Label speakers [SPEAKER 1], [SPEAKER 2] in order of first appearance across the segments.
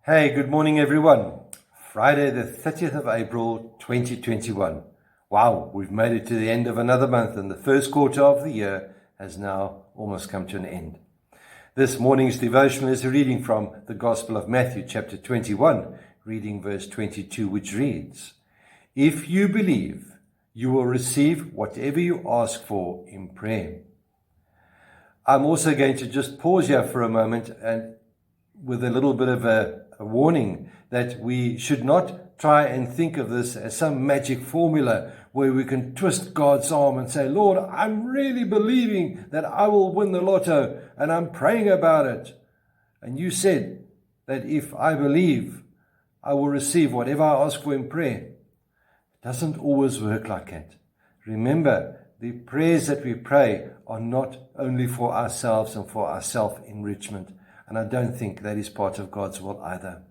[SPEAKER 1] Hey, good morning everyone. Friday the 30th of April 2021. Wow, we've made it to the end of another month and the first quarter of the year has now almost come to an end. This morning's devotional is a reading from the Gospel of Matthew chapter 21, reading verse 22, which reads, "If you believe, you will receive whatever you ask for in prayer." I'm also going to just pause here for a moment and with a little bit of a warning that we should not try and think of this as some magic formula where we can twist God's arm and say, "Lord, I'm really believing that I will win the lotto and I'm praying about it. And you said that if I believe, I will receive whatever I ask for in prayer." It doesn't always work like that. Remember, the prayers that we pray are not only for ourselves and for our self-enrichment. And I don't think that is part of God's will either.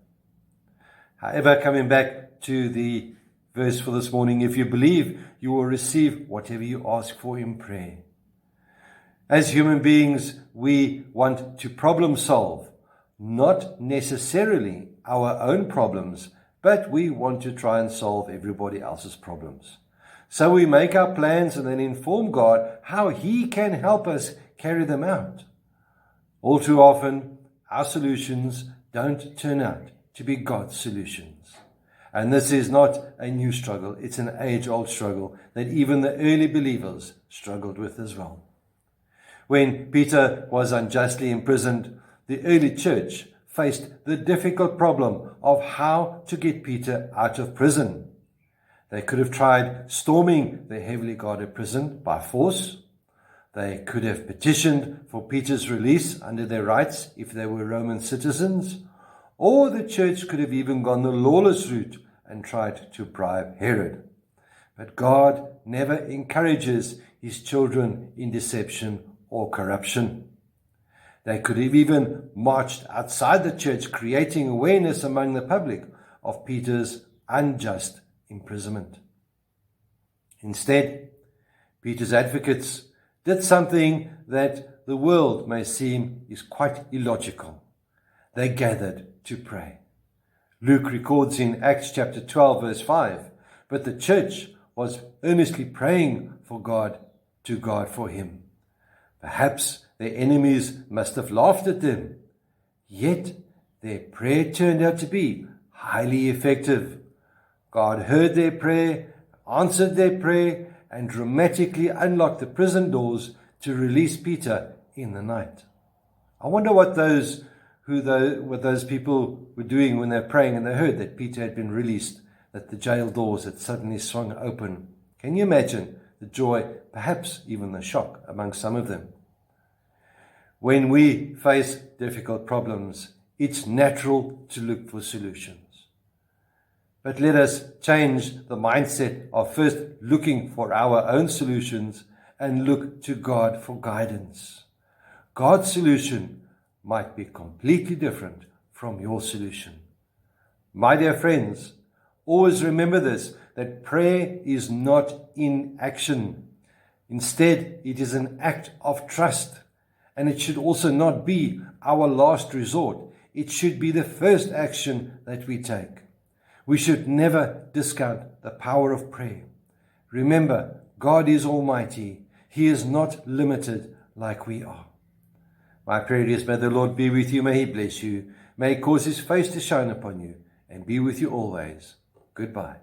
[SPEAKER 1] However, coming back to the verse for this morning, if you believe, you will receive whatever you ask for in prayer. As human beings, we want to problem solve, not necessarily our own problems, but we want to try and solve everybody else's problems. So we make our plans and then inform God how He can help us carry them out. All too often, our solutions don't turn out to be God's solutions. And this is not a new struggle. It's an age-old struggle that even the early believers struggled with as well. When Peter was unjustly imprisoned, the early church faced the difficult problem of how to get Peter out of prison. They could have tried storming the heavily guarded prison by force. They could have petitioned for Peter's release under their rights if they were Roman citizens, or the church could have even gone the lawless route and tried to bribe Herod. But God never encourages His children in deception or corruption. They could have even marched outside the church, creating awareness among the public of Peter's unjust imprisonment. Instead, Peter's advocates did something that the world may seem is quite illogical. They gathered to pray. Luke records in Acts chapter 12 verse 5, "But the church was earnestly praying to God for him." Perhaps their enemies must have laughed at them. Yet their prayer turned out to be highly effective. God heard their prayer, answered their prayer, and dramatically unlocked the prison doors to release Peter in the night. I wonder what those people were doing when they were praying and they heard that Peter had been released, that the jail doors had suddenly swung open. Can you imagine the joy, perhaps even the shock among some of them? When we face difficult problems, it's natural to look for solutions. But let us change the mindset of first looking for our own solutions and look to God for guidance. God's solution might be completely different from your solution. My dear friends, always remember this, that prayer is not inaction. Instead, it is an act of trust. And it should also not be our last resort. It should be the first action that we take. We should never discount the power of prayer. Remember, God is almighty. He is not limited like we are. My prayer is, may the Lord be with you. May He bless you. May He cause His face to shine upon you and be with you always. Goodbye.